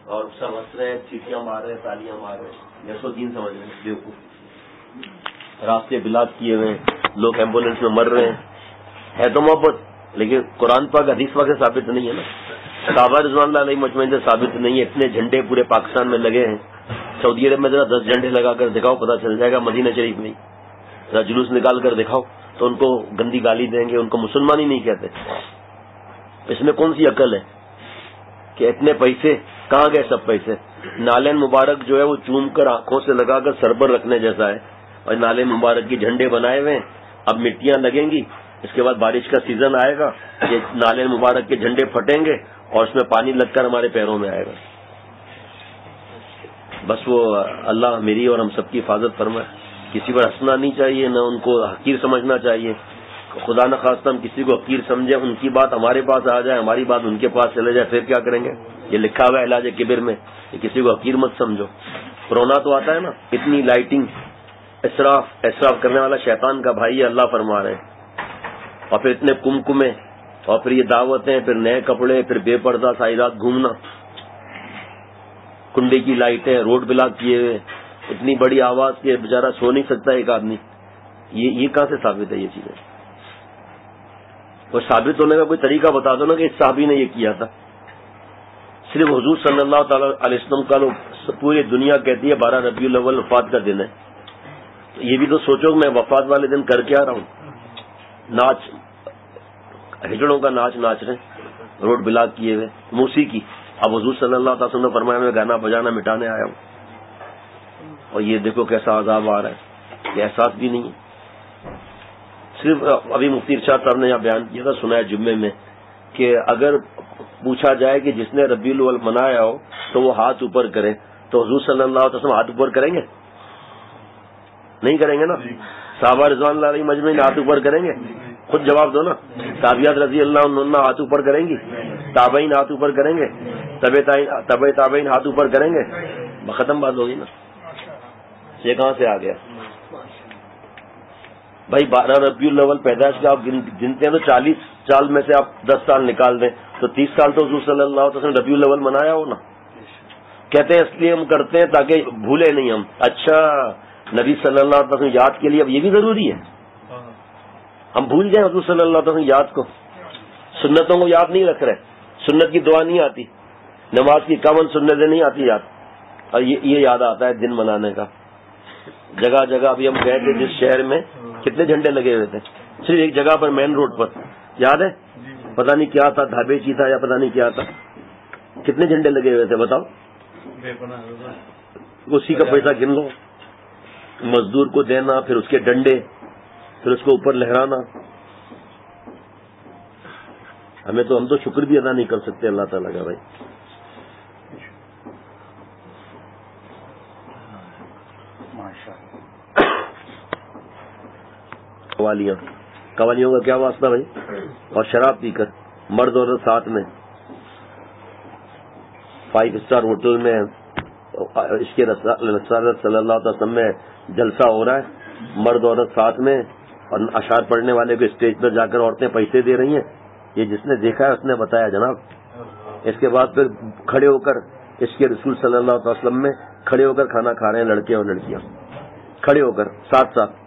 اور سب ہنس رہے ہیں، چیٹیاں مار رہے ہیں، تالیاں مار رہے ہیں، 103 سمجھ رہے ہیں بیوقوف. راستے بلاک کیے ہوئے ہیں، لوگ ایمبولینس میں مر رہے ہیں. ہے تو محبت، لیکن قرآن پاک حدیث پاک سے ثابت نہیں ہے نا. صحابہ رضوان اللہ علیہ مجمعین سے ثابت نہیں ہے. اتنے جھنڈے پورے پاکستان میں لگے ہیں. سعودی عرب میں ذرا 10 جھنڈے لگا کر دکھاؤ، پتہ چل جائے گا. مدینہ شریف میں ذرا جلوس نکال کر دکھاؤ تو ان کو گندی گالی دیں گے، ان کو مسلمان ہی نہیں کہتے. اس میں کون سی عقل ہے کہ اتنے پیسے کہاں گئے؟ سب پیسے نالین مبارک جو ہے وہ چوم کر آنکھوں سے لگا کر سر پر رکھنے جیسا ہے، اور نالین مبارک کی جھنڈے بنائے ہوئے ہیں. اب مٹیاں لگیں گی، اس کے بعد بارش کا سیزن آئے گا، یہ نالین مبارک کے جھنڈے پھٹیں گے اور اس میں پانی لگ کر ہمارے پیروں میں آئے گا. بس وہ اللہ میری اور ہم سب کی حفاظت فرمائے. کسی پر ہنسنا نہیں چاہیے، نہ ان کو حقیر سمجھنا چاہیے. خدا نخواستہ ہم کسی کو حقیر سمجھیں، ان کی بات ہمارے پاس آ جائے، ہماری بات ان کے پاس چلے جائے، پھر کیا کریں گے؟ یہ لکھا ہوا ہے علاج کبر میں کہ کسی کو حقیر مت سمجھو. کورونا تو آتا ہے نا، اتنی لائٹنگ، اسراف کرنے والا شیطان کا بھائی ہے، اللہ فرما رہے ہیں. اور پھر اتنے کمکمے، اور پھر یہ دعوتیں، پھر نئے کپڑے، پھر بے پردہ ساری رات گھومنا، کنڈے کی لائٹیں، روڈ بلاک کیے ہوئے، اتنی بڑی آواز کہ بیچارہ سو نہیں سکتا ایک آدمی. یہ کہاں سے ثابت ہے یہ چیزیں؟ اور ثابت ہونے کا کوئی طریقہ بتا دو نا کہ اس صحابی نے یہ کیا تھا. صرف حضور صلی اللہ تعالی علیہ وسلم کا لوگ پوری دنیا کہتی ہے 12 ربیع الاول وفات کا دن ہے. یہ بھی تو سوچو کہ میں وفات والے دن کر کے آ رہا ہوں. ناچ، ہجڑوں کا ناچ ناچ رہے، روڈ بلاک کیے ہوئے، موسیقی. اب حضور صلی اللہ تعالی وسلم نے فرمایا میں گانا بجانا مٹانے آیا ہوں، اور یہ دیکھو کیسا عذاب آ رہا ہے. یہ احساس بھی نہیں ہے. صرف ابھی مفتی ارشاد صاحب نے یہاں بیان کیا تھا، سنا ہے جمعے میں، کہ اگر پوچھا جائے کہ جس نے ربیع الاول منایا ہو تو وہ ہاتھ اوپر کرے، تو حضور صلی اللہ علیہ وسلم ہاتھ اوپر کریں گے؟ نہیں کریں گے نا. صحابہ رضوان اللہ علیہ مجمعین ہاتھ اوپر کریں گے؟ خود جواب دو نا. تابعیات رضی اللہ عنہ ہاتھ اوپر کریں گی؟ تابعین ہاتھ اوپر کریں گے؟ تبع تابعین ہاتھ اوپر کریں گے؟ ختم بات ہوگی نا. یہ کہاں سے آ گیا بھائی؟ 12 ربیع الاول پیدائش کا آپ گنتے ہیں تو 40 سال میں سے آپ 10 سال نکال دیں تو 30 سال تو حضور صلی اللہ علیہ وسلم ربیع الاول منایا ہو نا. کہتے ہیں اس لیے ہم کرتے ہیں تاکہ بھولے نہیں ہم. اچھا، نبی صلی اللہ علیہ وسلم یاد کے لیے اب یہ بھی ضروری ہے؟ ہم بھول جائیں حضور صلی اللہ علیہ وسلم یاد کو؟ سنتوں کو یاد نہیں رکھ رہے، سنت کی دعا نہیں آتی، نماز کی کامن سنتیں نہیں آتی یاد، اور یہ یاد آتا ہے دن منانے کا. جگہ جگہ ابھی ہم گئے تھے جس شہر میں کتنے جھنڈے لگے ہوئے تھے، صرف ایک جگہ پر مین روڈ پر، یاد ہے؟ پتہ نہیں کیا تھا، ڈھابے چی تھا یا پتہ نہیں کیا تھا. کتنے جھنڈے لگے ہوئے تھے بتاؤ؟ اسی کا پیسہ گن لو، مزدور کو دینا، پھر اس کے ڈنڈے، پھر اس کو اوپر لہرانا. ہم تو شکر بھی ادا نہیں کر سکتے اللہ تعالیٰ کا بھائی. قوالیوں کا کیا واسطہ بھائی؟ اور شراب پی کر مرد اور ساتھ میں 5 اسٹار ہوٹل میں اس کے رسالت صلی اللہ علیہ وسلم میں جلسہ ہو رہا ہے، مرد عورت ساتھ میں، اور اشعار پڑھنے والے کو اسٹیج پر جا کر عورتیں پیسے دے رہی ہیں. یہ جس نے دیکھا ہے اس نے بتایا جناب. اس کے بعد پھر کھڑے ہو کر اس کے رسول صلی اللہ علیہ وسلم میں کھڑے ہو کر کھانا کھا رہے ہیں لڑکے اور لڑکیاں، کھڑے ہو کر ساتھ ساتھ.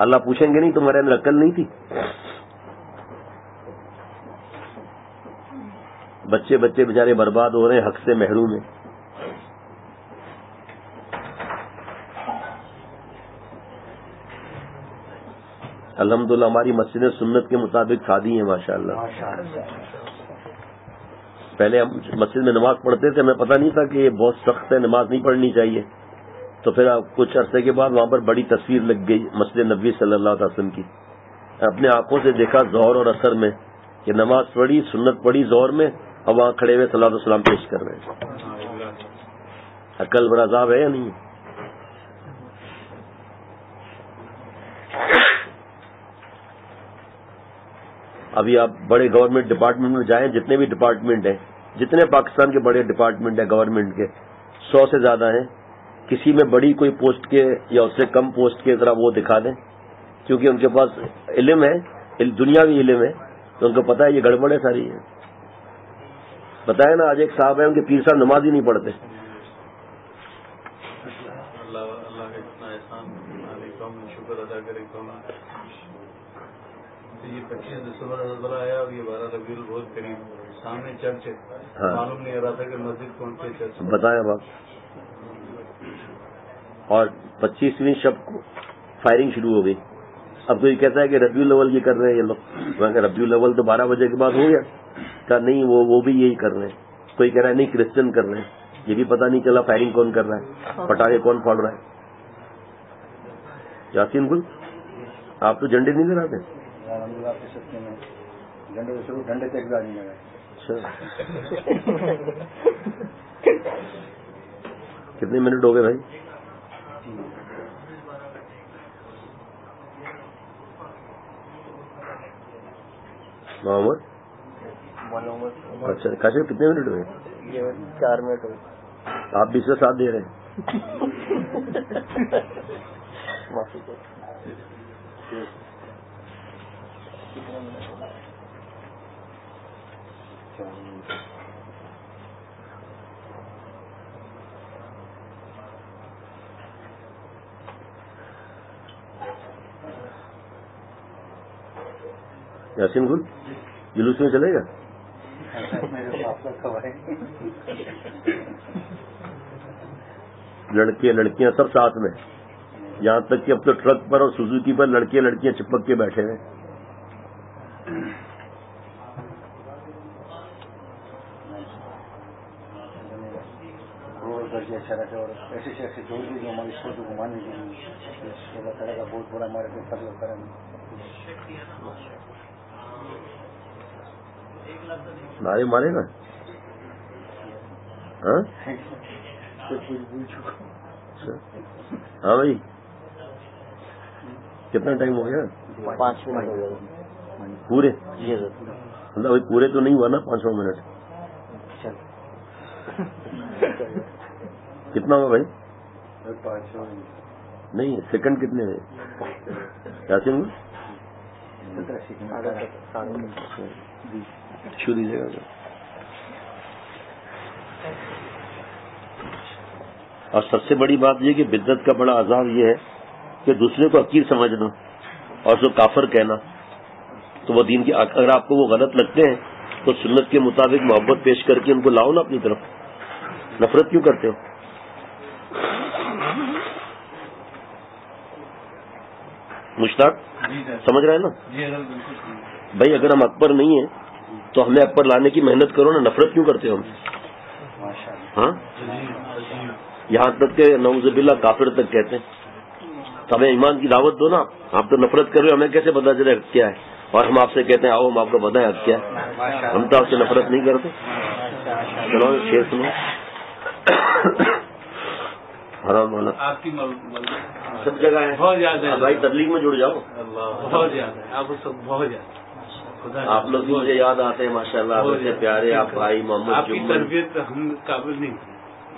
اللہ پوچھیں گے نہیں تمہارے اندر عقل نہیں تھی؟ بچے بےچارے برباد ہو رہے ہیں، حق سے محروم ہیں. الحمدللہ ہماری مسجد سنت کے مطابق سادی ہیں ماشاءاللہ. پہلے ہم مسجد میں نماز پڑھتے تھے، ہمیں پتہ نہیں تھا کہ یہ بہت سخت ہے، نماز نہیں پڑھنی چاہیے. تو پھر کچھ عرصے کے بعد وہاں پر بڑی تصویر لگ گئی مسجد نبوی صلی اللہ علیہ وسلم کی. اپنے آنکھوں سے دیکھا ظہر اور عصر میں کہ نماز پڑھی، سنت پڑھی ظہر میں، اور وہاں کھڑے ہوئے صلاۃ والسلام پیش کر رہے ہیں. عقل بڑا عذاب ہے یا نہیں؟ ابھی آپ بڑے گورنمنٹ ڈپارٹمنٹ میں جائیں، جتنے بھی ڈپارٹمنٹ ہیں، جتنے پاکستان کے بڑے ڈپارٹمنٹ ہیں گورنمنٹ کے، 100 سے زیادہ ہیں، کسی میں بڑی کوئی پوسٹ کے یا اس سے کم پوسٹ کے ذرا وہ دکھا دیں، کیونکہ ان کے پاس علم ہے، دنیاوی علم ہے، تو ان کو پتہ ہے یہ گڑبڑ ہے ساری ہے. بتایا نا, آج ایک صاحب ہیں ان کے پیر صاحب نماز ہی نہیں پڑھتے. اللہ کا اتنا احسان علیکم, شکر ادا کرے کون. یہ 25 دسمبر آیا اور یہ 12 ربیع الاول بہت قریب سامنے چرچ ہے. معلوم نہیں ہو رہا تھا کہ مسجد کون سے چرچ. بتایا بات. اور 25ویں شب کو فائرنگ شروع ہو گئی. اب کوئی کہتا ہے کہ ربیع الاول یہ کر رہے ہیں یہ لوگ. ربیع الاول تو 12 بجے کے بعد ہو گیا. کہا نہیں وہ بھی یہی کر رہے ہیں. کوئی کہہ رہا ہے نہیں کرسچن کر رہے ہیں. یہ بھی پتہ نہیں چلا فائرنگ کون کر رہا ہے, پٹاخے کون پھوڑ رہا ہے. یاسین گل آپ تو جھنڈے نہیں لگاتے. کتنے منٹ ہو گئے بھائی؟ محمد اچھا کاشف کتنے منٹ ہوئے؟ 4 منٹ ہوئے. آپ بھی اس کا ساتھ دے رہے ہیں. یاسین گل جلوس میں چلے گا؟ لڑکے لڑکیاں سب ساتھ میں, یہاں تک کہ اب تو ٹرک پر اور سوزوکی پر لڑکے لڑکیاں چپک کے بیٹھے ہیں. ایسے ایسے جو ہماری سوچ کو گھمانے کے لیے کا بہت بڑا ہمارے کو فضل کریں. نعرے مارے گا. ہاں ہاں بھائی کتنا ٹائم ہو گیا؟ 5 منٹ ہو گئے پورے. جی سر. مطلب بھائی پورے تو نہیں ہوا نا 500 منٹ. کتنا ہوا بھائی؟ 500 نہیں سیکنڈ کتنے ہیں یاسین؟ چھو دیجیے گا. اور سب سے بڑی بات یہ کہ بدعت کا بڑا عذاب یہ ہے کہ دوسرے کو حقیر سمجھنا اور اس کو کافر کہنا. تو وہ دین کی اگر آپ کو وہ غلط لگتے ہیں تو سنت کے مطابق محبت پیش کر کے ان کو لاؤ نا اپنی طرف. نفرت کیوں کرتے ہو؟ مشتاق سمجھ رہے ہیں نا بھائی؟ اگر ہم اکبر نہیں ہیں تو ہمیں اکبر لانے کی محنت کرو نا. نفرت کیوں کرتے ہو ہم؟ ہاں یہاں تک کہ نعوذ باللہ کافر تک کہتے ہیں. تو ہمیں ایمان کی دعوت دو نا. آپ تو نفرت کر رہے ہو, ہمیں کیسے پتا چلے حق کیا ہے؟ اور ہم آپ سے کہتے ہیں آؤ ہم آپ کو پتا ہے حق کیا ہے. ہم تو آپ سے نفرت نہیں کرتے. چلو شیر سنو. حرام والا آپ کی سب جگہ ہے بہت زیادہ. بھائی تبلیغ میں جڑ جاؤ. بہت زیادہ آپ سب بہت زیادہ. آپ لوگ بھی مجھے یاد آتے ہیں ماشاء اللہ. آپ سے پیارے آپ بھائی محمد. آپ کی تربیت ہم قابل نہیں.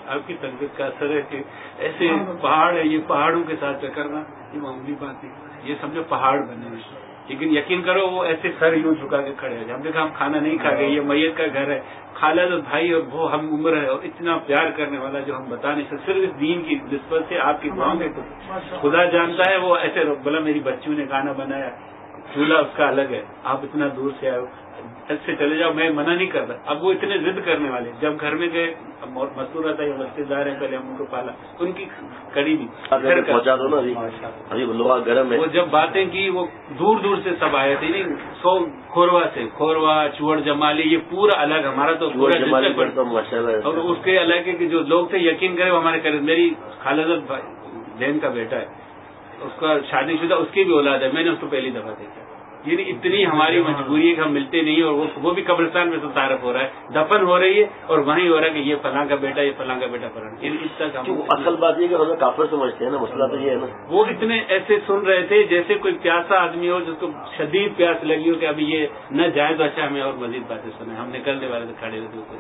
آپ کی تربیت کا اثر ہے کہ ایسے پہاڑ ہے, یہ پہاڑوں کے ساتھ ٹکرنا یہ معمولی بات نہیں. یہ سمجھو پہاڑ بنے ہوئے, لیکن یقین کرو وہ ایسے سر یوں جھکا کے کھڑے ہیں. ہم دیکھا ہم کھانا نہیں کھا گئے, یہ میت کا گھر ہے. خالد اور بھائی اور وہ ہم عمر ہے, اور اتنا پیار کرنے والا جو ہم بتا نہیں سکتے. صرف اس دین کی نسبت سے آپ کی دعاؤں میں تو خدا جانتا ہے. وہ ایسے بولا میری بچیوں نے کھانا بنایا, چولہا اس کا الگ ہے, آپ اتنا دور سے آئے ہو, ایسے چلے جاؤ. میں منع نہیں کرتا. اب وہ اتنے ضد کرنے والے. جب گھر میں گئے مسئول تھا, یہ رشتے دار ہیں, پہلے ہم ان کو پالا, ان کی کڑی بھی پہنچا دو نا. ابھی لوہا گرم ہے. وہ جب باتیں کی وہ دور دور سے سب آئے تھے. نہیں 100 کھوروا سے, کھوروا چوڑ جمالی, یہ پورا الگ. ہمارا تو اور اس کے علاقے کے جو لوگ تھے یقین کرے وہ ہمارے قریب. میری خالد بہن کا بیٹا ہے, اس کا شادی شدہ, اس کی بھی اولاد ہے. میں نے اس کو پہلی دفعہ دیکھا. یعنی اتنی ہماری مجبوری ہے کہ ہم ملتے نہیں. اور وہ بھی قبرستان میں تو تعارف ہو رہا ہے, دفن ہو رہی ہے, اور وہیں ہو رہا ہے کہ یہ فلاں کا بیٹا, یہ فلاں کا بیٹا فلاں. اس تک اصل بات یہ کہ ہمیں کافر سمجھتے ہیں نا. مسئلہ تو یہ ہے نا. وہ اتنے ایسے سن رہے تھے جیسے کوئی پیاسا آدمی ہو جس کو شدید پیاس لگی ہو کہ ابھی یہ نہ جائے تو اچھا ہمیں اور مزید باتیں سنیں. ہم نکلنے والے تو کھڑے ہوتے.